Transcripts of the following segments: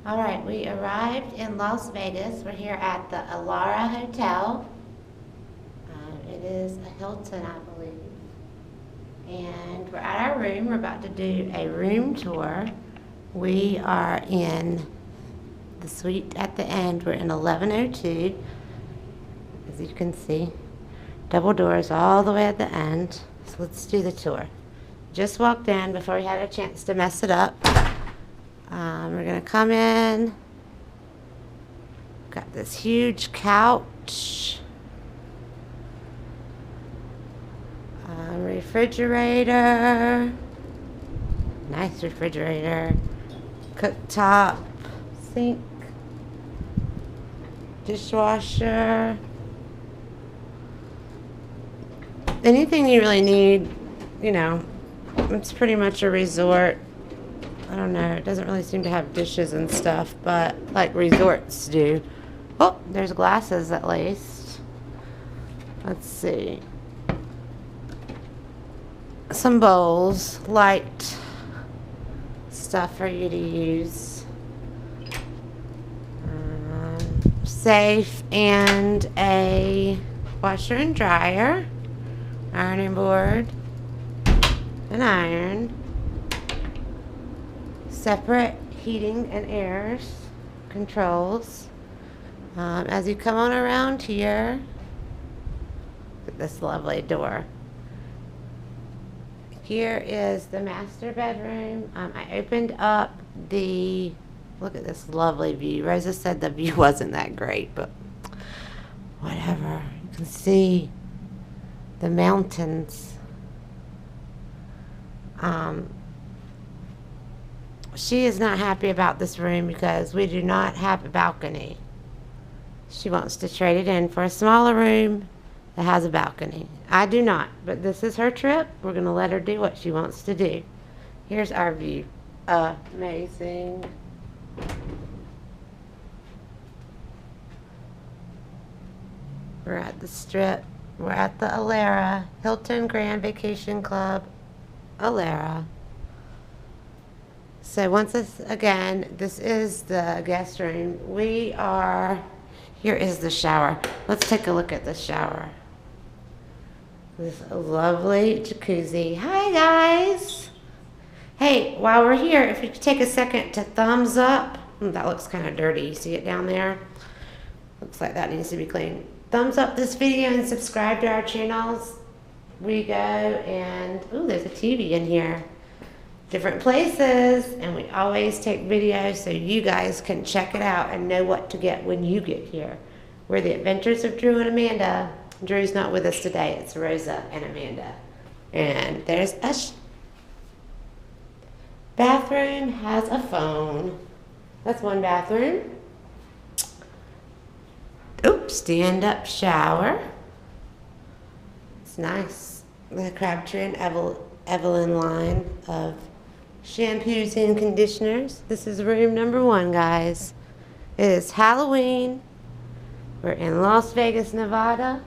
All right, we arrived in Las Vegas. We're here at the Elara Hotel. It is a Hilton, I believe. And we're at our room. We're about to do a room tour. We are in the suite at the end. We're in 1102, as you can see. Double doors all the way at the end. So let's do the tour. Just walked in before we had a chance to mess it up. We're going to come in. Got this huge couch. Refrigerator. Nice refrigerator. Cooktop. Sink. Dishwasher. Anything you really need, you know, it's pretty much a resort. I don't know, it doesn't really seem to have dishes and stuff, but like resorts do. Oh, there's glasses at least. Let's see. Some bowls, light stuff for you to use. Safe and a washer and dryer. Ironing board. An iron. Separate heating and air controls. As you come on around here, look at this lovely door. Here is the master bedroom. I opened up the, look at this lovely view. Rosa said the view wasn't that great, but whatever. You can see the mountains. She is not happy about this room because we do not have a balcony. She wants to trade it in for a smaller room that has a balcony. I do not, but this is her trip. We're going to let her do what she wants to do. Here's our view. Amazing. We're at the Strip. We're at the Elara Hilton Grand Vacation Club, Elara. So once again, this is the guest room. Here is the shower. Let's take a look at the shower. This lovely jacuzzi. Hi guys. Hey, while we're here, if you could take a second to thumbs up. That looks kind of dirty. You see it down there? Looks like that needs to be cleaned. Thumbs up this video and subscribe to our channels. We go and, ooh, there's a TV in here. Different places, and we always take videos so you guys can check it out and know what to get when you get here. We're the Adventures of Drew and Amanda. Drew's not with us today. It's Rosa and Amanda. And there's a bathroom, has a phone. That's one bathroom. Oops, stand-up shower. It's nice. The Crabtree and Evelyn line of shampoos and conditioners. This is room number 1, guys. It is Halloween. We're in Las Vegas, Nevada.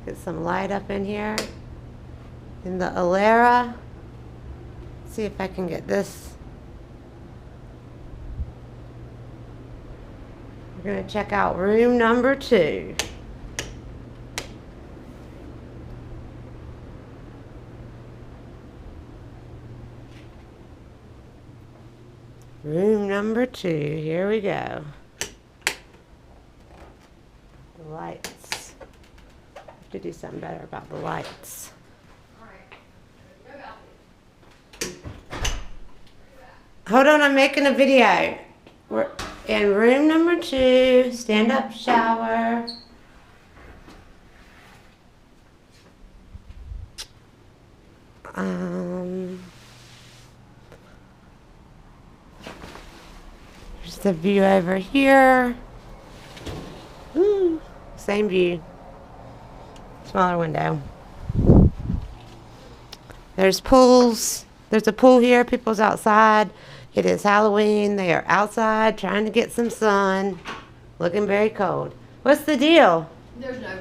Get some light up in here. In the Elara. See if I can get this. We're going to check out room number 2. Room number 2, here we go. The lights. I have to do something better about the lights. Hold on, I'm making a video. We're in room number 2, stand-up shower. There's the view over here. Ooh, same view. Smaller window. There's pools. There's a pool here. People's outside. It is Halloween. They are outside trying to get some sun. Looking very cold. What's the deal? There's no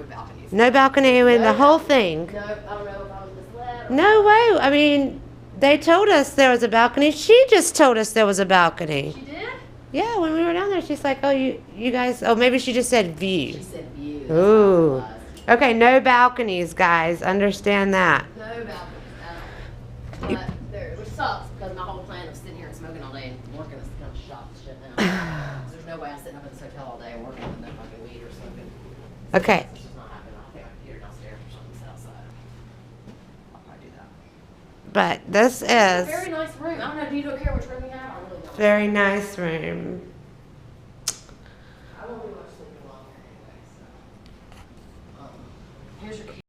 balconies. No balcony in the whole thing. No, I don't know if I was misled. No way. I mean, They told us there was a balcony. She just told us there was a balcony. She did? Yeah, when we were down there, she's like, "Oh, you guys." Oh, maybe she just said view. She said view. That's Ooh. what it was. Okay, no balconies, guys. Understand that. No balconies at all. But which sucks because my whole plan of sitting here and smoking all day and working is kind of shot to shit now. 'Cause there's no way I'm sitting up in this hotel all day and working with no fucking weed or smoking. Okay. It's just not happening. I'll take my computer downstairs or something sit outside. I'll probably do that. But this It's a is very nice room. I don't know. Do you don't care which room you have? I really don't. very nice room.